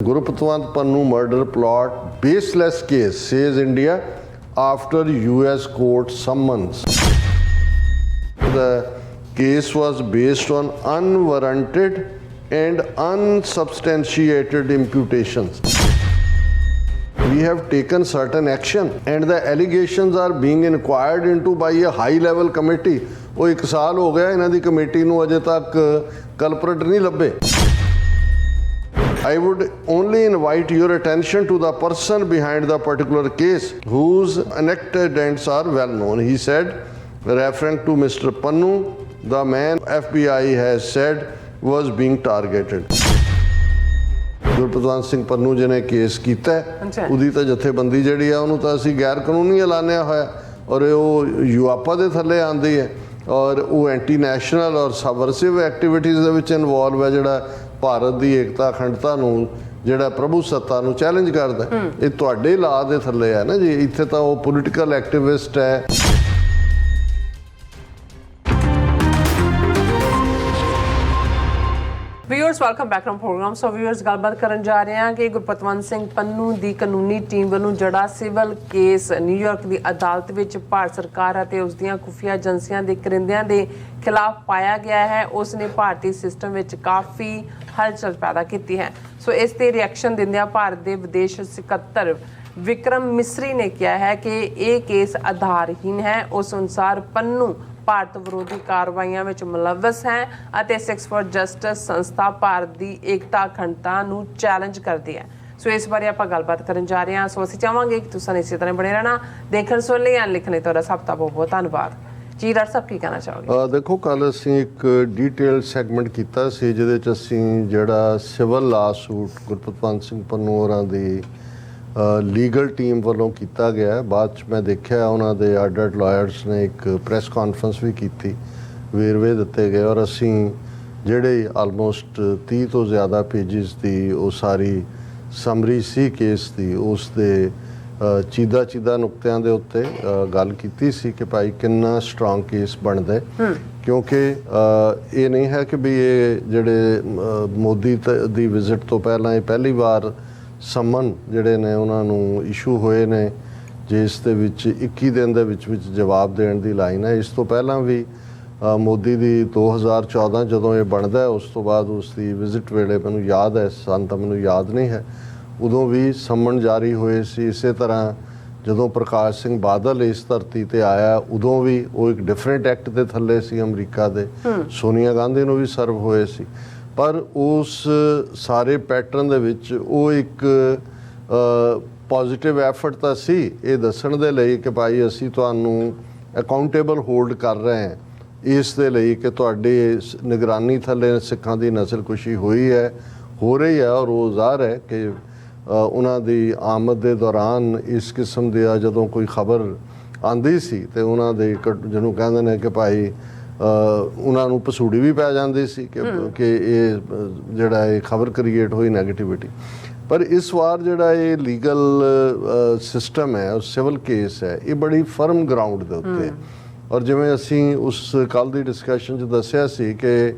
Gurpatwant Pannu murder plot baseless case, says India after US court summons. The case was based on unwarranted and unsubstantiated imputations. We have taken certain action and the allegations are being inquired into by a high level committee. वो 1 साल हो गया इन्हां दी committee नूं अजे तक culprit नहीं लभे. I would only invite your attention to the person behind the particular case whose antecedents are well known. He said, referring to Mr. Pannu, the man FBI has said was being targeted. Gurpatwant Singh Pannu ਜਿਹਨੇ case ਕੀਤਾ ਉਹਦੀ ਤਾਂ ਜਥੇਬੰਦੀ ਜਿਹੜੀ ਆ ਉਹਨੂੰ ਤਾਂ ਅਸੀਂ ਗੈਰ ਕਾਨੂੰਨੀ ਐਲਾਨਿਆ ਹੋਇਆ ਔਰ ਉਹ ਯੂਆਪਾ ਦੇ ਥੱਲੇ ਆਉਂਦੀ ਹੈ ਔਰ ਉਹ ਐਂਟੀ ਨੈਸ਼ਨਲ ਔਰ ਸਬਵਰਸਿਵ ਐਕਟੀਵਿਟੀਜ਼ ਦੇ ਵਿੱਚ ਇਨਵੋਲਵ ਹੈ ਜਿਹੜਾ ਭਾਰਤ ਦੀ ਏਕਤਾ ਅਖੰਡਤਾ ਨੂੰ ਜਿਹੜਾ ਪ੍ਰਭੂ ਸੱਤਾ ਨੂੰ ਚੈਲੰਜ ਕਰਦਾ. ਇਹ ਤੁਹਾਡੇ ਲਾਅ ਦੇ ਥੱਲੇ ਹੈ ਨਾ ਜੀ. ਇੱਥੇ ਤਾਂ ਉਹ ਪੋਲੀਟੀਕਲ ਐਕਟਿਵਿਸਟ ਹੈ. Viewers welcome back to program. So viewers गलबात करन जा रहे हैं कि गुरपतवंत सिंह पन्नू की कानूनी टीम वालों जड़ा सिविल केस न्यूयॉर्क की अदालत में भारत सरकार और उसदियां खुफिया एजेंसियां के करिंदियां के खिलाफ पाया गया है, उसने भारतीय सिस्टम में काफ़ी हलचल पैदा की है. सो इस ते रिएक्शन दिंदियां भारत के विदेश सकत्तर विक्रम मिसरी ने कहा है कि यह केस आधारहीन है. उस अनुसार पन्नू ਭਾਰਤ ਵਿਰੋਧੀ ਕਾਰਵਾਈਆਂ ਵਿੱਚ ਮੁਲਵਸ ਹੈ ਅਤੇ 6 ਫॉर ਜਸਟਿਸ ਸੰਸਥਾ ਭਾਰਤ ਦੀ ਏਕਤਾ ਅਖੰਡਤਾ ਨੂੰ ਚੈਲੰਜ ਕਰਦੀ ਹੈ. ਸੋ ਇਸ ਬਾਰੇ ਆਪਾਂ ਗੱਲਬਾਤ ਕਰਨ ਜਾ ਰਹੇ ਹਾਂ. ਸੋ ਅਸੀਂ ਚਾਹਾਂਗੇ ਕਿ ਤੁਸੀਂ ਇਸੇ ਤਰ੍ਹਾਂ ਬਣੇ ਰਹਿਣਾ. ਦੇਖਣ ਸੁਣ ਲਈ ਜਾਂ ਲਿਖਣ ਲਈ ਤੁਹਾਡਾ ਸਭ ਦਾ ਬਹੁਤ ਬਹੁਤ ਧੰਨਵਾਦ ਜੀ. ਡਾਕਟਰ ਸਾਹਿਬ ਕੀ ਕਹਿਣਾ ਚਾਹੋਗੇ? ਦੇਖੋ, ਕੱਲ ਅਸੀਂ ਇੱਕ ਡੀਟੇਲ ਸੈਗਮੈਂਟ ਕੀਤਾ ਸੀ ਜਿਹਦੇ 'ਚ ਅਸੀਂ ਜਿਹੜਾ ਸਿਵਲ ਲਾ ਸੂਟ ਗੁਰਪਤਵੰਤ ਸਿੰਘ ਪੰਨੂ ਹੋਰਾਂ ਦੀ ਲੀਗਲ ਟੀਮ ਵੱਲੋਂ ਕੀਤਾ ਗਿਆ. ਬਾਅਦ 'ਚ ਮੈਂ ਦੇਖਿਆ ਉਹਨਾਂ ਦੇ ਅੱਡ ਲਾਇਰਸ ਨੇ ਇੱਕ ਪ੍ਰੈਸ ਕਾਨਫਰੰਸ ਵੀ ਕੀਤੀ, ਵੇਰਵੇ ਦਿੱਤੇ ਗਏ ਔਰ ਅਸੀਂ ਜਿਹੜੇ ਆਲਮੋਸਟ 30 ਤੋਂ ਜ਼ਿਆਦਾ ਪੇਜਿਸ ਦੀ ਉਹ ਸਾਰੀ ਸਮਰੀ ਸੀ ਕੇਸ ਦੀ, ਉਸ ਦੇ ਚੀਦਾ ਨੁਕਤਿਆਂ ਦੇ ਉੱਤੇ ਗੱਲ ਕੀਤੀ ਸੀ ਕਿ ਭਾਈ ਕਿੰਨਾ ਸਟਰੋਂਗ ਕੇਸ ਬਣਦਾ. ਕਿਉਂਕਿ ਇਹ ਨਹੀਂ ਹੈ ਕਿ ਵੀ ਇਹ ਜਿਹੜੇ ਮੋਦੀ ਦੀ ਵਿਜ਼ਿਟ ਤੋਂ ਪਹਿਲਾਂ ਇਹ ਪਹਿਲੀ ਵਾਰ ਸਮਨ ਜਿਹੜੇ ਨੇ ਉਹਨਾਂ ਨੂੰ ਇਸ਼ੂ ਹੋਏ ਨੇ ਜਿਸ ਦੇ ਵਿੱਚ 21 ਦਿਨ ਦੇ ਵਿੱਚ ਜਵਾਬ ਦੇਣ ਦੀ ਲਾਈਨ ਹੈ. ਇਸ ਤੋਂ ਪਹਿਲਾਂ ਵੀ ਮੋਦੀ ਦੀ 2014 ਜਦੋਂ ਇਹ ਬਣਦਾ ਉਸ ਤੋਂ ਬਾਅਦ ਉਸ ਦੀ ਵਿਜ਼ਿਟ ਵੇਲੇ ਮੈਨੂੰ ਯਾਦ ਹੈ, ਤਾਂ ਮੈਨੂੰ ਯਾਦ ਨਹੀਂ ਹੈ, ਉਦੋਂ ਵੀ ਸਮਨ ਜਾਰੀ ਹੋਏ ਸੀ. ਇਸੇ ਤਰ੍ਹਾਂ ਜਦੋਂ ਪ੍ਰਕਾਸ਼ ਸਿੰਘ ਬਾਦਲ ਇਸ ਧਰਤੀ ਤੇ ਆਇਆ ਉਦੋਂ ਵੀ ਉਹ ਇੱਕ ਡਿਫਰੈਂਟ ਐਕਟ ਦੇ ਥੱਲੇ ਸੀ ਅਮਰੀਕਾ ਦੇ. ਸੋਨੀਆ ਗਾਂਧੀ ਨੂੰ ਵੀ ਸਰਵ ਹੋਏ ਸੀ. ਪਰ ਉਸ ਸਾਰੇ ਪੈਟਰਨ ਦੇ ਵਿੱਚ ਉਹ ਇੱਕ ਪੋਜ਼ਿਟਿਵ ਐਫਰਟ ਤਾਂ ਸੀ ਇਹ ਦੱਸਣ ਦੇ ਲਈ ਕਿ ਭਾਈ ਅਸੀਂ ਤੁਹਾਨੂੰ ਅਕਾਊਂਟੇਬਲ ਹੋਲਡ ਕਰ ਰਹੇ ਹਾਂ ਇਸ ਦੇ ਲਈ ਕਿ ਤੁਹਾਡੀ ਨਿਗਰਾਨੀ ਥੱਲੇ ਸਿੱਖਾਂ ਦੀ ਨਸਲਕੁਸ਼ੀ ਹੋਈ ਹੈ, ਹੋ ਰਹੀ ਹੈ ਔਰ ਉਹ ਜ਼ਾਹਰ ਹੈ ਕਿ ਉਹਨਾਂ ਦੀ ਆਮਦ ਦੇ ਦੌਰਾਨ ਇਸ ਕਿਸਮ ਦੀ ਜਦੋਂ ਕੋਈ ਖਬਰ ਆਉਂਦੀ ਸੀ ਤੇ ਉਹਨਾਂ ਦੇ ਜਿਹਨੂੰ ਕਹਿੰਦੇ ਨੇ ਕਿ ਭਾਈ ਉਹਨਾਂ ਨੂੰ ਪਸੂੜੀ ਵੀ ਪੈ ਜਾਂਦੀ ਸੀ ਕਿ ਇਹ ਜਿਹੜਾ ਇਹ ਖਬਰ ਕ੍ਰੀਏਟ ਹੋਈ ਨੈਗੇਟਿਵਿਟੀ. ਪਰ ਇਸ ਵਾਰ ਜਿਹੜਾ ਇਹ ਲੀਗਲ ਸਿਸਟਮ ਹੈ ਸਿਵਲ ਕੇਸ ਹੈ ਇਹ ਬੜੀ ਫਰਮ ਗਰਾਊਂਡ ਦੇ ਉੱਤੇ ਔਰ ਜਿਵੇਂ ਅਸੀਂ ਉਸ ਕੱਲ੍ਹ ਦੀ ਡਿਸਕਸ਼ਨ 'ਚ ਦੱਸਿਆ ਸੀ ਕਿ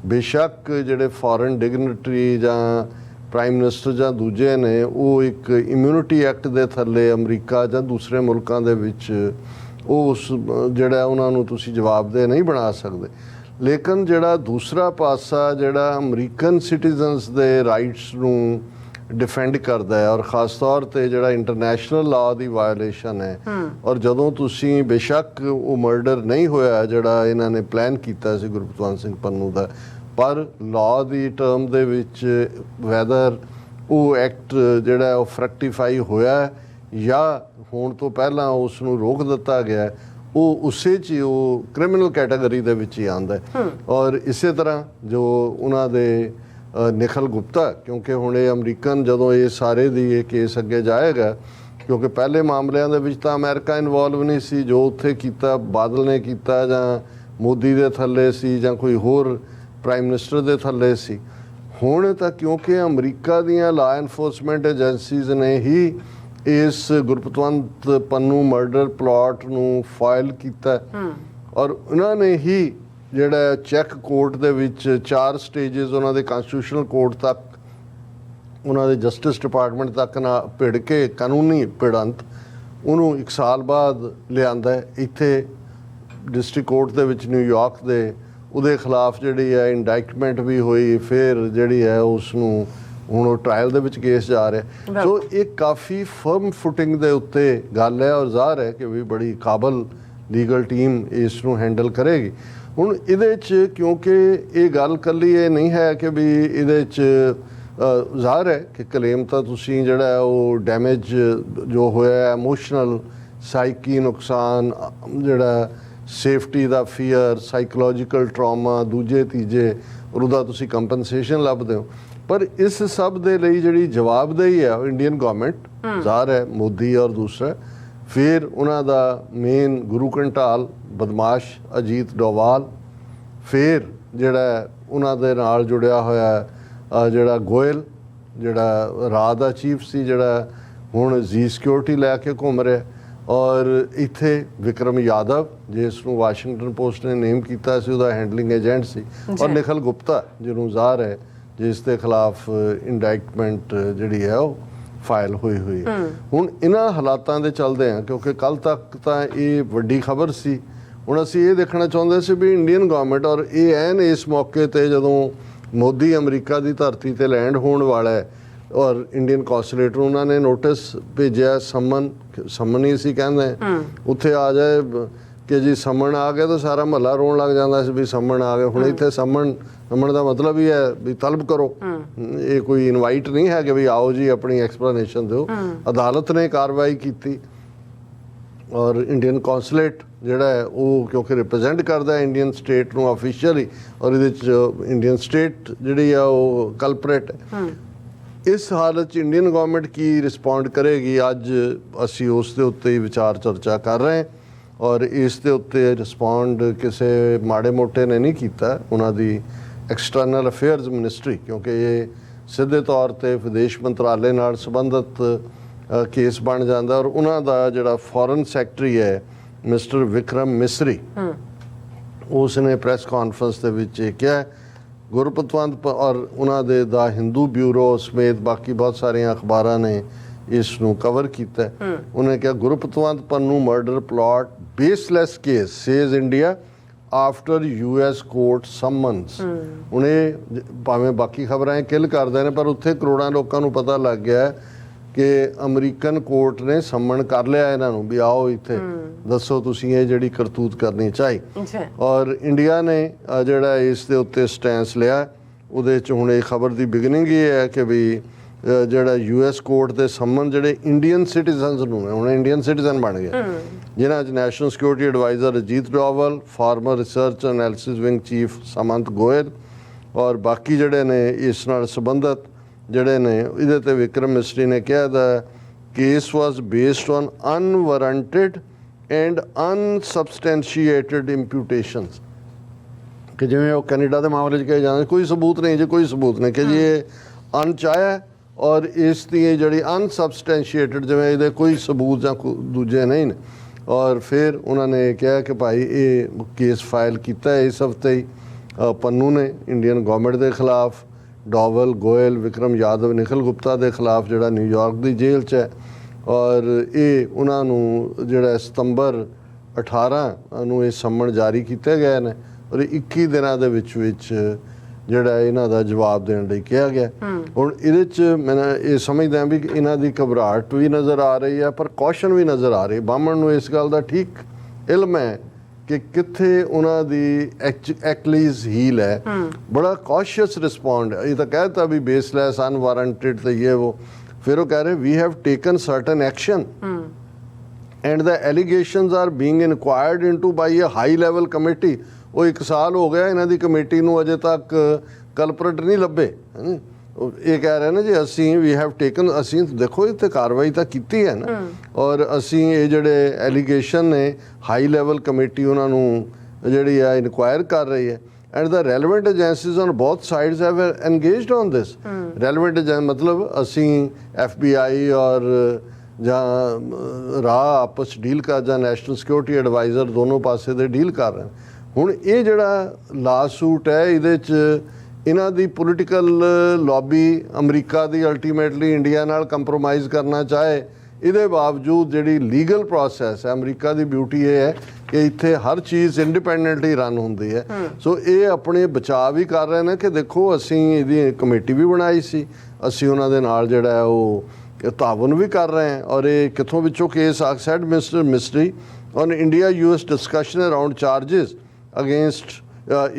ਬੇਸ਼ੱਕ ਜਿਹੜੇ ਫੋਰਨ ਡਿਗਨਿਟਰੀ ਜਾਂ ਪ੍ਰਾਈਮ ਮਿਨਿਸਟਰ ਜਾਂ ਦੂਜੇ ਨੇ ਉਹ ਇੱਕ ਇਮਿਊਨਿਟੀ ਐਕਟ ਦੇ ਥੱਲੇ ਅਮਰੀਕਾ ਜਾਂ ਦੂਸਰੇ ਮੁਲਕਾਂ ਦੇ ਵਿੱਚ ਉਹ ਉਸ ਜਿਹੜਾ ਉਹਨਾਂ ਨੂੰ ਤੁਸੀਂ ਜਵਾਬਦੇਹ ਨਹੀਂ ਬਣਾ ਸਕਦੇ. ਲੇਕਿਨ ਜਿਹੜਾ ਦੂਸਰਾ ਪਾਸਾ ਜਿਹੜਾ ਅਮਰੀਕਨ ਸਿਟੀਜ਼ਨਸ ਦੇ ਰਾਈਟਸ ਨੂੰ ਡਿਫੈਂਡ ਕਰਦਾ ਹੈ ਔਰ ਖ਼ਾਸ ਤੌਰ 'ਤੇ ਜਿਹੜਾ ਇੰਟਰਨੈਸ਼ਨਲ ਲਾਅ ਦੀ ਵਾਇਓਲੇਸ਼ਨ ਹੈ ਔਰ ਜਦੋਂ ਤੁਸੀਂ ਬੇਸ਼ੱਕ ਉਹ ਮਰਡਰ ਨਹੀਂ ਹੋਇਆ ਜਿਹੜਾ ਇਹਨਾਂ ਨੇ ਪਲਾਨ ਕੀਤਾ ਸੀ ਗੁਰਪਤਵੰਤ ਸਿੰਘ ਪੰਨੂ ਦਾ, ਪਰ ਲਾਅ ਦੀ ਟਰਮ ਦੇ ਵਿੱਚ ਵੈਦਰ ਉਹ ਐਕਟ ਜਿਹੜਾ ਉਹ ਫਰੈਕਟੀਫਾਈ ਹੋਇਆ ਜਾਂ ਹੋਣ ਤੋਂ ਪਹਿਲਾਂ ਉਸ ਨੂੰ ਰੋਕ ਦਿੱਤਾ ਗਿਆ, ਉਹ ਉਸੇ 'ਚ ਹੀ ਉਹ ਕ੍ਰਿਮੀਨਲ ਕੈਟਾਗਰੀ ਦੇ ਵਿੱਚ ਹੀ ਆਉਂਦਾ. ਔਰ ਇਸੇ ਤਰ੍ਹਾਂ ਜੋ ਉਹਨਾਂ ਦੇ ਨਿਖਲ ਗੁਪਤਾ, ਕਿਉਂਕਿ ਹੁਣ ਇਹ ਅਮਰੀਕਨ ਜਦੋਂ ਇਹ ਸਾਰੇ ਦੀ ਇਹ ਕੇਸ ਅੱਗੇ ਜਾਏਗਾ, ਕਿਉਂਕਿ ਪਹਿਲੇ ਮਾਮਲਿਆਂ ਦੇ ਵਿੱਚ ਤਾਂ ਅਮਰੀਕਾ ਇਨਵੋਲਵ ਨਹੀਂ ਸੀ, ਜੋ ਉੱਥੇ ਕੀਤਾ ਬਾਦਲ ਨੇ ਕੀਤਾ ਜਾਂ ਮੋਦੀ ਦੇ ਥੱਲੇ ਸੀ ਜਾਂ ਕੋਈ ਹੋਰ ਪ੍ਰਾਈਮ ਮਿਨਿਸਟਰ ਦੇ ਥੱਲੇ ਸੀ. ਹੁਣ ਤਾਂ ਕਿਉਂਕਿ ਅਮਰੀਕਾ ਦੀਆਂ ਲਾ ਐਨਫੋਰਸਮੈਂਟ ਏਜੰਸੀਜ਼ ਨੇ ਹੀ ਇਸ ਗੁਰਪਤਵੰਤ ਪੰਨੂ ਮਰਡਰ ਪਲਾਟ ਨੂੰ ਫਾਈਲ ਕੀਤਾ ਔਰ ਉਹਨਾਂ ਨੇ ਹੀ ਜਿਹੜਾ ਚੈੱਕ ਕੋਰਟ ਦੇ ਵਿੱਚ 4 ਸਟੇਜਸ ਉਹਨਾਂ ਦੇ ਕਨਸਟੀਟਿਊਸ਼ਨਲ ਕੋਰਟ ਤੱਕ ਉਹਨਾਂ ਦੇ ਜਸਟਿਸ ਡਿਪਾਰਟਮੈਂਟ ਤੱਕ ਨਾ ਭਿੜ ਕੇ ਕਾਨੂੰਨੀ ਭਿੜੰਤ ਉਹਨੂੰ 1 ਸਾਲ ਬਾਅਦ ਲਿਆਂਦਾ ਇੱਥੇ ਡਿਸਟ੍ਰਿਕਟ ਕੋਰਟ ਦੇ ਵਿੱਚ ਨਿਊਯਾਰਕ ਦੇ ਉਹਦੇ ਖਿਲਾਫ ਜਿਹੜੀ ਹੈ ਇੰਡਾਇਕਟਮੈਂਟ ਵੀ ਹੋਈ, ਫਿਰ ਜਿਹੜੀ ਹੈ ਉਸ ਨੂੰ ਹੁਣ ਉਹ ਟ੍ਰਾਇਲ ਦੇ ਵਿੱਚ ਕੇਸ ਜਾ ਰਿਹਾ। ਸੋ ਇਹ ਕਾਫੀ ਫਰਮ ਫੁਟਿੰਗ ਦੇ ਉੱਤੇ ਗੱਲ ਹੈ ਔਰ ਜ਼ਾਹਰ ਹੈ ਕਿ ਵੀ ਬੜੀ ਕਾਬਲ ਲੀਗਲ ਟੀਮ ਇਸ ਨੂੰ ਹੈਂਡਲ ਕਰੇਗੀ। ਹੁਣ ਇਹਦੇ 'ਚ ਕਿਉਂਕਿ ਇਹ ਗੱਲ ਇਕੱਲੀ ਇਹ ਨਹੀਂ ਹੈ ਕਿ ਵੀ ਇਹਦੇ 'ਚ ਜ਼ਾਹਰ ਹੈ ਕਿ ਕਲੇਮ ਤਾਂ ਤੁਸੀਂ ਜਿਹੜਾ ਉਹ ਡੈਮੇਜ ਜੋ ਹੋਇਆ ਇਮੋਸ਼ਨਲ ਸਾਈਕੀ ਨੁਕਸਾਨ, ਜਿਹੜਾ ਸੇਫਟੀ ਦਾ ਫੀਅਰ, ਸਾਈਕੋਲੋਜੀਕਲ ਟਰਾਮਾ, ਦੂਜੇ ਤੀਜੇ ਔਰ ਉਹਦਾ ਤੁਸੀਂ ਕੰਪਨਸੇਸ਼ਨ ਲੱਭਦੇ ਹੋ। ਪਰ ਇਸ ਸਭ ਦੇ ਲਈ ਜਿਹੜੀ ਜਵਾਬਦੇਹੀ ਹੈ ਉਹ ਇੰਡੀਅਨ ਗਵਰਨਮੈਂਟ ਜ਼ਾਹਰ ਹੈ ਮੋਦੀ ਔਰ ਦੂਸਰਾ, ਫਿਰ ਉਹਨਾਂ ਦਾ ਮੇਨ ਗੁਰੂ ਘੰਟਾਲ ਬਦਮਾਸ਼ ਅਜੀਤ ਡੋਵਾਲ, ਫਿਰ ਜਿਹੜਾ ਉਹਨਾਂ ਦੇ ਨਾਲ ਜੁੜਿਆ ਹੋਇਆ ਜਿਹੜਾ ਗੋਇਲ ਜਿਹੜਾ ਰਾਹ ਦਾ ਚੀਫ ਸੀ, ਜਿਹੜਾ ਹੁਣ ਜੀ ਸਿਕਿਉਰਿਟੀ ਲੈ ਕੇ ਘੁੰਮ ਰਿਹਾ, ਔਰ ਇੱਥੇ ਵਿਕਰਮ ਯਾਦਵ ਜਿਸ ਨੂੰ ਵਾਸ਼ਿੰਗਟਨ ਪੋਸਟ ਨੇ ਨੇਮ ਕੀਤਾ ਸੀ ਉਹਦਾ ਹੈਂਡਲਿੰਗ ਏਜੰਟ ਸੀ, ਔਰ ਨਿਖਲ ਗੁਪਤਾ ਜਿਹਨੂੰ ਜ਼ਾਹਰ ਹੈ ਜਿਸ ਦੇ ਖਿਲਾਫ ਇੰਡਾਇਕਟਮੈਂਟ ਜਿਹੜੀ ਹੈ ਉਹ ਫਾਈਲ ਹੋਈ ਹੈ। ਹੁਣ ਇਹਨਾਂ ਹਾਲਾਤਾਂ ਦੇ ਚੱਲਦੇ ਆ ਕਿਉਂਕਿ ਕੱਲ ਤੱਕ ਤਾਂ ਇਹ ਵੱਡੀ ਖਬਰ ਸੀ, ਹੁਣ ਅਸੀਂ ਇਹ ਦੇਖਣਾ ਚਾਹੁੰਦੇ ਸੀ ਵੀ ਇੰਡੀਅਨ ਗਵਰਨਮੈਂਟ ਔਰ ਇਹ ਐਨ ਇਸ ਮੌਕੇ ਤੇ ਜਦੋਂ ਮੋਦੀ ਅਮਰੀਕਾ ਦੀ ਧਰਤੀ ਤੇ ਲੈਂਡ ਹੋਣ ਵਾਲਾ ਹੈ ਔਰ ਇੰਡੀਅਨ ਕੌਂਸੂਲੇਟ ਨੂੰ ਉਹਨਾਂ ਨੇ ਨੋਟਿਸ ਭੇਜਿਆ, ਸੰਮਨ ਹੀ ਸੀ ਕਹਿੰਦੇ ਉੱਥੇ ਆ ਜਾਏ ਕਿ ਜੀ ਸੰਮਣ ਆ ਗਿਆ ਤਾਂ ਸਾਰਾ ਮਹੱਲਾ ਰੋਣ ਲੱਗ ਜਾਂਦਾ ਸੀ ਵੀ ਸੰਮਣ ਆ ਗਿਆ। ਹੁਣ ਇੱਥੇ ਸੰਮਣ ਦਾ ਮਤਲਬ ਹੀ ਹੈ ਵੀ ਤਲਬ ਕਰੋ, ਇਹ ਕੋਈ ਇਨਵਾਈਟ ਨਹੀਂ ਹੈ ਕਿ ਵੀ ਆਓ ਜੀ ਆਪਣੀ ਐਕਸਪਲੇਨੇਸ਼ਨ ਦਿਓ। ਅਦਾਲਤ ਨੇ ਕਾਰਵਾਈ ਕੀਤੀ ਔਰ ਇੰਡੀਅਨ ਕੌਂਸੂਲੇਟ ਜਿਹੜਾ ਹੈ ਉਹ ਕਿਉਂਕਿ ਰਿਪਰੈਜ਼ੈਂਟ ਕਰਦਾ ਹੈ ਇੰਡੀਅਨ ਸਟੇਟ ਨੂੰ ਆਫੀਸ਼ੀਅਲੀ, ਔਰ ਇਹਦੇ 'ਚ ਇੰਡੀਅਨ ਸਟੇਟ ਜਿਹੜੀ ਆ ਉਹ ਕਲਪਰੇਟ ਹੈ। ਇਸ ਹਾਲਤ 'ਚ ਇੰਡੀਅਨ ਗਵਰਨਮੈਂਟ ਕੀ ਰਿਸਪੌਂਡ ਕਰੇਗੀ, ਅੱਜ ਅਸੀਂ ਉਸ ਦੇ ਉੱਤੇ ਹੀ ਵਿਚਾਰ ਚਰਚਾ ਕਰ ਰਹੇ ਹਾਂ। ਔਰ ਇਸ ਦੇ ਉੱਤੇ ਰਿਸਪੌਂਡ ਕਿਸੇ ਮਾੜੇ ਮੋਟੇ ਨੇ ਨਹੀਂ ਕੀਤਾ, ਉਹਨਾਂ ਦੀ ਐਕਸਟਰਨਲ ਅਫੇਅਰਸ ਮਿਨਿਸਟਰੀ, ਕਿਉਂਕਿ ਇਹ ਸਿੱਧੇ ਤੌਰ ਤੇ ਵਿਦੇਸ਼ ਮੰਤਰਾਲੇ ਨਾਲ ਸੰਬੰਧਿਤ ਕੇਸ ਬਣ ਜਾਂਦਾ, ਔਰ ਉਹਨਾਂ ਦਾ ਜਿਹੜਾ ਫੋਰਨ ਸੈਕਟਰੀ ਹੈ ਮਿਸਟਰ ਵਿਕਰਮ ਮਿਸਰੀ, ਉਸ ਨੇ ਪ੍ਰੈਸ ਕਾਨਫਰੰਸ ਦੇ ਵਿੱਚ ਇਹ ਕਿਹਾ। ਗੁਰਪਤਵੰਤ ਔਰ ਉਹਨਾਂ ਦੇ ਦਾ ਹਿੰਦੂ ਬਿਊਰੋ ਸਮੇਤ ਬਾਕੀ ਬਹੁਤ ਸਾਰੀਆਂ ਅਖਬਾਰਾਂ ਨੇ ਇਸ ਨੂੰ ਕਵਰ ਕੀਤਾ। ਉਹਨੇ ਕਿਹਾ Gurpatwant Pannun murder plot baseless case says India after US court summons. ਹੁਣ ਇਹ ਭਾਵੇਂ ਬਾਕੀ ਖਬਰਾਂ ਕਿਲ ਕਰਦੇ ਨੇ ਪਰ ਉੱਥੇ ਕਰੋੜਾਂ ਲੋਕਾਂ ਨੂੰ ਪਤਾ ਲੱਗ ਗਿਆ ਕਿ ਅਮਰੀਕਨ ਕੋਰਟ ਨੇ ਸੰਮਣ ਕਰ ਲਿਆ ਇਹਨਾਂ ਨੂੰ ਵੀ ਆਓ ਇੱਥੇ ਦੱਸੋ ਤੁਸੀਂ ਇਹ ਜਿਹੜੀ ਕਰਤੂਤ ਕਰਨੀ ਚਾਹੀ। ਔਰ ਇੰਡੀਆ ਨੇ ਜਿਹੜਾ ਇਸ ਦੇ ਉੱਤੇ ਸਟੈਂਸ ਲਿਆ, ਉਹਦੇ 'ਚ ਹੁਣ ਇਹ ਖਬਰ ਦੀ ਬਿਗਨਿੰਗ ਹੀ ਹੈ ਕਿ ਵੀ ਜਿਹੜਾ US ਕੋਰਟ ਦੇ ਸੰਮਨ ਜਿਹੜੇ ਇੰਡੀਅਨ ਸਿਟੀਜ਼ਨਸ ਨੂੰ ਨੇ, ਹੁਣ ਇੰਡੀਅਨ ਸਿਟੀਜ਼ਨ ਬਣ ਗਏ, ਜਿਨ੍ਹਾਂ 'ਚ national security adviser Ajit Doval, former research analysis wing chief Samant Goel ਔਰ ਬਾਕੀ ਜਿਹੜੇ ਨੇ ਇਸ ਨਾਲ ਸੰਬੰਧਿਤ ਜਿਹੜੇ ਨੇ। ਇਹਦੇ ਤੇ ਵਿਕਰਮ ਮਿਸਰੀ ਨੇ ਕਿਹਾ ਦਾ case was based on unwarranted and unsubstantiated imputations, ਕਿ ਜਿਵੇਂ ਉਹ ਕੈਨੇਡਾ ਦੇ ਮਾਮਲੇ 'ਚ ਕਿਹਾ ਜਾਂਦਾ ਕੋਈ ਸਬੂਤ ਨਹੀਂ ਜੀ, ਕੋਈ ਸਬੂਤ ਨਹੀਂ, ਕਿ ਜੀ ਇਹ ਅਣਚਾਹਿਆ ਔਰ ਇਸ ਦੀ ਜਿਹੜੀ ਅਨਸਬਸਟੈਂਸ਼ੀਏਟਡ ਜਿਵੇਂ ਇਹਦੇ ਕੋਈ ਸਬੂਤ ਜਾਂ ਦੂਜੇ ਨਹੀਂ ਨੇ। ਔਰ ਫਿਰ ਉਹਨਾਂ ਨੇ ਕਿਹਾ ਕਿ ਭਾਈ ਇਹ ਕੇਸ ਫਾਈਲ ਕੀਤਾ ਇਸ ਹਫ਼ਤੇ ਹੀ ਪੰਨੂ ਨੇ ਇੰਡੀਅਨ ਗਵਰਨਮੈਂਟ ਦੇ ਖਿਲਾਫ, ਡੋਵਲ, ਗੋਇਲ, ਵਿਕਰਮ ਯਾਦਵ, ਨਿਖਲ ਗੁਪਤਾ ਦੇ ਖਿਲਾਫ ਜਿਹੜਾ ਨਿਊਯਾਰਕ ਦੀ ਜੇਲ੍ਹ 'ਚ ਹੈ। ਔਰ ਇਹ ਉਹਨਾਂ ਨੂੰ ਜਿਹੜਾ ਸਤੰਬਰ 18 ਨੂੰ ਇਹ ਸੰਮਣ ਜਾਰੀ ਕੀਤੇ ਗਏ ਨੇ ਔਰ 21 ਦਿਨਾਂ ਦੇ ਵਿੱਚ ਜਿਹੜਾ ਇਹਨਾਂ ਦਾ ਜਵਾਬ ਦੇਣ ਲਈ ਕਿਹਾ ਗਿਆ। ਹੁਣ ਇਹਦੇ 'ਚ ਮੈਂ ਇਹ ਸਮਝਦਾ ਵੀ ਇਹਨਾਂ ਦੀ ਘਬਰਾਹਟ ਵੀ ਨਜ਼ਰ ਆ ਰਹੀ ਹੈ ਪਰ ਕੌਸ਼ਨ ਵੀ ਨਜ਼ਰ ਆ ਰਹੀ। ਬਾਹਮਣ ਨੂੰ ਇਸ ਗੱਲ ਦਾ ਠੀਕ ਇਲਮ ਹੈ ਕਿ ਕਿੱਥੇ ਉਹਨਾਂ ਦੀ ਐਕਲੀਜ਼ ਹੀਲ ਹੈ, ਬੜਾ ਕੌਸ਼ੀਅਸ ਰਿਸਪੌਂਡ ਹੈ। ਇਹ ਤਾਂ ਕਹਿਤਾ ਵੀ ਬੇਸਲੈਸ ਅਨਵਾਰੰਟਡ ਤੇ ਇਹ ਉਹ, ਫਿਰ ਉਹ ਕਹਿ ਰਹੇ we have taken certain action and the allegations are being inquired into by a high level committee. ਉਹ 1 ਸਾਲ ਹੋ ਗਿਆ ਇਹਨਾਂ ਦੀ ਕਮੇਟੀ ਨੂੰ, ਅਜੇ ਤੱਕ ਕਲਪਰੇਟ ਨਹੀਂ ਲੱਭੇ। ਇਹ ਕਹਿ ਰਹੇ ਨੇ ਜੀ ਅਸੀਂ ਵੀ ਹੈਵ ਟੇਕਨ, ਅਸੀਂ ਦੇਖੋ ਇੱਥੇ ਕਾਰਵਾਈ ਤਾਂ ਕੀਤੀ ਹੈ ਨਾ, ਔਰ ਅਸੀਂ ਇਹ ਜਿਹੜੇ ਐਲੀਗੇਸ਼ਨ ਨੇ ਹਾਈ ਲੈਵਲ ਕਮੇਟੀ ਉਹਨਾਂ ਨੂੰ ਜਿਹੜੀ ਹੈ ਇਨਕੁਆਇਰ ਕਰ ਰਹੀ ਹੈ and the relevant agencies on both sides have engaged on this. Relevant ਮਤਲਬ ਅਸੀਂ FBI ਔਰ ਜਾਂ ਰਾਹ ਆਪਸ 'ਚ ਡੀਲ ਕਰ ਜਾਂ ਨੈਸ਼ਨਲ ਸਿਕਿਉਰਿਟੀ ਐਡਵਾਈਜ਼ਰ ਦੋਨੋਂ ਪਾਸੇ ਦੇ ਡੀਲ ਕਰ ਰਹੇ। ਹੁਣ ਇਹ ਜਿਹੜਾ ਲਾ ਸੂਟ ਹੈ ਇਹਦੇ 'ਚ ਇਹਨਾਂ ਦੀ ਪੋਲੀਟੀਕਲ ਲੌਬੀ ਅਮਰੀਕਾ ਦੀ ਅਲਟੀਮੇਟਲੀ ਇੰਡੀਆ ਨਾਲ ਕੰਪਰੋਮਾਈਜ਼ ਕਰਨਾ ਚਾਹੇ, ਇਹਦੇ ਬਾਵਜੂਦ ਜਿਹੜੀ ਲੀਗਲ ਪ੍ਰੋਸੈਸ ਹੈ, ਅਮਰੀਕਾ ਦੀ ਬਿਊਟੀ ਇਹ ਹੈ ਕਿ ਇੱਥੇ ਹਰ ਚੀਜ਼ ਇੰਡੀਪੈਂਡੈਂਟਲੀ ਰਨ ਹੁੰਦੀ ਹੈ। ਸੋ ਇਹ ਆਪਣੇ ਬਚਾਅ ਵੀ ਕਰ ਰਹੇ ਨੇ ਕਿ ਦੇਖੋ ਅਸੀਂ ਇਹਦੀ ਕਮੇਟੀ ਵੀ ਬਣਾਈ ਸੀ, ਅਸੀਂ ਉਹਨਾਂ ਦੇ ਨਾਲ ਜਿਹੜਾ ਹੈ ਉਹ ਤਾਵਨ ਵੀ ਕਰ ਰਹੇ ਹਾਂ। ਔਰ ਇਹ ਕਿੱਥੋਂ ਵਿੱਚੋਂ case said mister mystery on India US discussion around charges against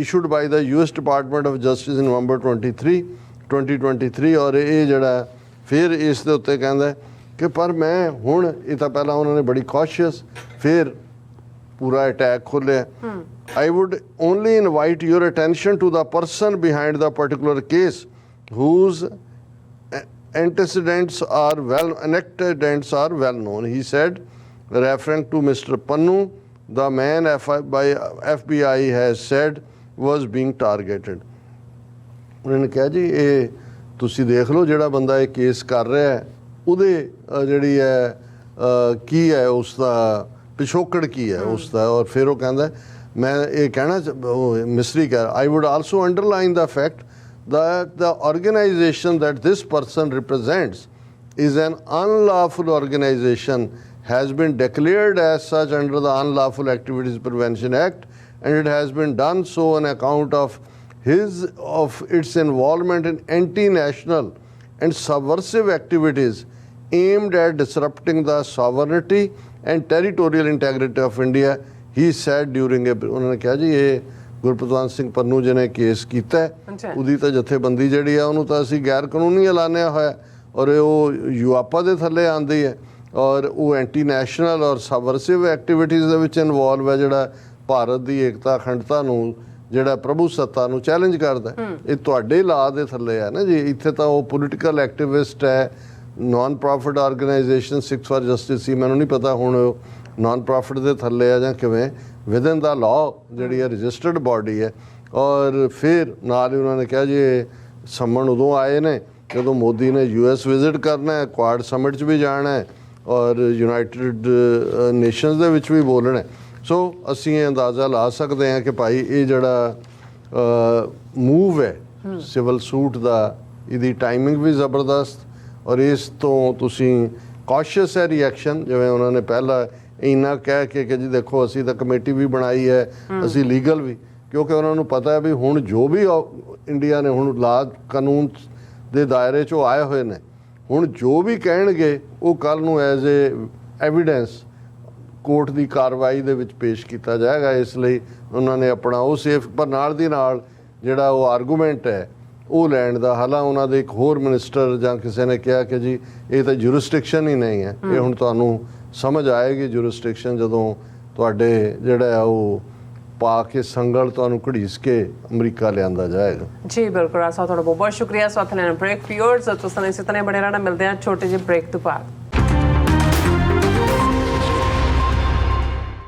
issued by the US Department of Justice in November 2023 ਔਰ ਇਹ ਜਿਹੜਾ ਫਿਰ ਇਸ ਦੇ ਉੱਤੇ ਕਹਿੰਦਾ ਕਿ ਪਰ ਮੈਂ ਹੁਣ ਇਹ ਤਾਂ ਪਹਿਲਾਂ ਉਹਨਾਂ ਨੇ ਬੜੀ ਕੌਸ਼ੀਅਸ ਫਿਰ ਪੂਰਾ ਅਟੈਕ ਖੋਲ੍ਹਿਆ। I would only invite your attention to the person behind the particular case whose antecedents are well known, he said, referring to Mr. Pannu, the man FBI has said was being targeted. ਉਹਨਾਂ ਨੇ ਕਿਹਾ ਜੀ ਇਹ ਤੁਸੀਂ ਦੇਖ ਲਓ ਜਿਹੜਾ ਬੰਦਾ ਇਹ ਕੇਸ ਕਰ ਰਿਹਾ ਹੈ ਉਹਦੇ ਜਿਹੜੀ ਹੈ ਕੀ ਹੈ ਉਸ ਦਾ ਪਿਛੋਕੜ ਕੀ ਹੈ ਉਸ ਦਾ। ਔਰ ਫਿਰ ਉਹ ਕਹਿੰਦਾ ਮੈਂ ਇਹ ਕਹਿਣਾ ਮਿਸਰੀ ਕਹਿ I would also underline the fact that the organization that this person represents is an unlawful organization, has been declared as such under the Unlawful Activities Prevention Act, and it has been done so on account of its involvement in anti-national and subversive activities aimed at disrupting the sovereignty and territorial integrity of India, he said during a ਉਹਨਾਂ ਨੇ ਕਿਹਾ ਜੀ ਇਹ ਗੁਰਪਤਵੰਤ ਸਿੰਘ ਪੰਨੂ ਜੀ ਨੇ case ਕੀਤਾ ਉਹਦੀ ਤਾਂ ਜਥੇਬੰਦੀ ਜਿਹੜੀ ਆ ਉਹਨੂੰ ਤਾਂ ਅਸੀਂ ਗੈਰ ਕਾਨੂੰਨੀ ਐਲਾਨਿਆ ਹੋਇਆ ਔਰ ਉਹ ਯੂਆਪਾ ਦੇ ਥੱਲੇ ਆਉਂਦੀ ਹੈ ਔਰ ਉਹ ਐਂਟੀ ਨੈਸ਼ਨਲ ਔਰ ਸਬਵਰਸਿਵ ਐਕਟੀਵਿਟੀਜ਼ ਦੇ ਵਿੱਚ ਇਨਵੋਲਵ ਹੈ, ਜਿਹੜਾ ਭਾਰਤ ਦੀ ਏਕਤਾ ਅਖੰਡਤਾ ਨੂੰ ਜਿਹੜਾ ਪ੍ਰਭੂ ਸੱਤਾ ਨੂੰ ਚੈਲੰਜ ਕਰਦਾ। ਇਹ ਤੁਹਾਡੇ ਲਾਅ ਦੇ ਥੱਲੇ ਹੈ ਨਾ ਜੀ। ਇੱਥੇ ਤਾਂ ਉਹ ਪੋਲੀਟੀਕਲ ਐਕਟਿਵਿਸਟ ਹੈ, non profit organisation Sikh for Justice ਸੀ, ਮੈਨੂੰ ਨਹੀਂ ਪਤਾ ਹੁਣ ਨਾਨ ਪ੍ਰੋਫਿਟ ਦੇ ਥੱਲੇ ਆ ਜਾਂ ਕਿਵੇਂ, ਵਿਦਨ ਦਾ ਲਾਅ ਜਿਹੜੀ ਹੈ ਰਜਿਸਟਰਡ ਬਾਡੀ ਹੈ। ਔਰ ਫਿਰ ਨਾਲ ਹੀ ਉਹਨਾਂ ਨੇ ਕਿਹਾ ਜੀ ਸੰਮਣ ਉਦੋਂ ਆਏ ਨੇ ਜਦੋਂ ਮੋਦੀ ਨੇ US ਵਿਜ਼ਿਟ ਕਰਨਾ ਹੈ, ਕੁਆਡ ਸਮਿਟ 'ਚ ਵੀ ਜਾਣਾ ਹੈ ਔਰ ਯੂਨਾਈਟਿਡ ਨੇਸ਼ਨਸ ਦੇ ਵਿੱਚ ਵੀ ਬੋਲਣਾ। ਸੋ ਅਸੀਂ ਇਹ ਅੰਦਾਜ਼ਾ ਲਾ ਸਕਦੇ ਹਾਂ ਕਿ ਭਾਈ ਇਹ ਜਿਹੜਾ ਮੂਵ ਹੈ ਸਿਵਲ ਸੂਟ ਦਾ, ਇਹਦੀ ਟਾਈਮਿੰਗ ਵੀ ਜ਼ਬਰਦਸਤ ਔਰ ਇਸ ਤੋਂ ਤੁਸੀਂ ਕੌਸ਼ੀਅਸ ਹੈ ਰਿਐਕਸ਼ਨ। ਜਿਵੇਂ ਉਹਨਾਂ ਨੇ ਪਹਿਲਾਂ ਇੰਨਾ ਕਹਿ ਕੇ ਕਿ ਜੀ ਦੇਖੋ ਅਸੀਂ ਤਾਂ ਕਮੇਟੀ ਵੀ ਬਣਾਈ ਹੈ, ਅਸੀਂ ਲੀਗਲ ਵੀ, ਕਿਉਂਕਿ ਉਹਨਾਂ ਨੂੰ ਪਤਾ ਹੈ ਵੀ ਹੁਣ ਜੋ ਵੀ ਇੰਡੀਆ ਨੇ ਹੁਣ ਲਾ ਕਾਨੂੰਨ ਦੇ ਦਾਇਰੇ 'ਚੋਂ ਆਏ ਹੋਏ ਨੇ, ਹੁਣ ਜੋ ਵੀ ਕਹਿਣਗੇ ਉਹ ਕੱਲ੍ਹ ਨੂੰ ਐਜ਼ ਏ ਐਵੀਡੈਂਸ ਕੋਰਟ ਦੀ ਕਾਰਵਾਈ ਦੇ ਵਿੱਚ ਪੇਸ਼ ਕੀਤਾ ਜਾਏਗਾ। ਇਸ ਲਈ ਉਹਨਾਂ ਨੇ ਆਪਣਾ ਉਹ ਸੇਫ ਪਰ ਨਾਲ ਦੀ ਨਾਲ ਜਿਹੜਾ ਉਹ ਆਰਗੂਮੈਂਟ ਹੈ ਉਹ ਲੈਣ ਦਾ। ਹਾਲਾਂ ਉਹਨਾਂ ਦੇ ਇੱਕ ਹੋਰ ਮਿਨਿਸਟਰ ਜਾਂ ਕਿਸੇ ਨੇ ਕਿਹਾ ਕਿ ਜੀ ਇਹ ਤਾਂ ਜੁਰਿਸਡਿਕਸ਼ਨ ਹੀ ਨਹੀਂ ਹੈ। ਇਹ ਹੁਣ ਤੁਹਾਨੂੰ ਸਮਝ ਆਏਗੀ ਜੁਰਿਸਡਿਕਸ਼ਨ ਜਦੋਂ ਤੁਹਾਡੇ ਜਿਹੜਾ ਉਹ ਪਾ ਕੇ ਸੰਗਲ ਤੁਹਾਨੂੰ ਘੜੀਸ ਕੇ ਅਮਰੀਕਾ ਲਿਆਂਦਾ ਜਾਏਗਾ। ਜੀ ਬਿਲਕੁਲ, ਤੁਹਾਡਾ ਬਹੁਤ ਬਹੁਤ ਸ਼ੁਕਰੀਆ। ਸਾਥ ਲੈਣ ਬ੍ਰੇਕ ਪਿਓਰਸ ਤੁਸੀਂ ਇਸੇ ਤਰ੍ਹਾਂ ਬਣੇ ਰਹਿਣਾ। ਮਿਲਦੇ ਹਾਂ ਛੋਟੇ ਜਿਹੇ ਬ੍ਰੇਕ ਤੋਂ ਬਾਅਦ।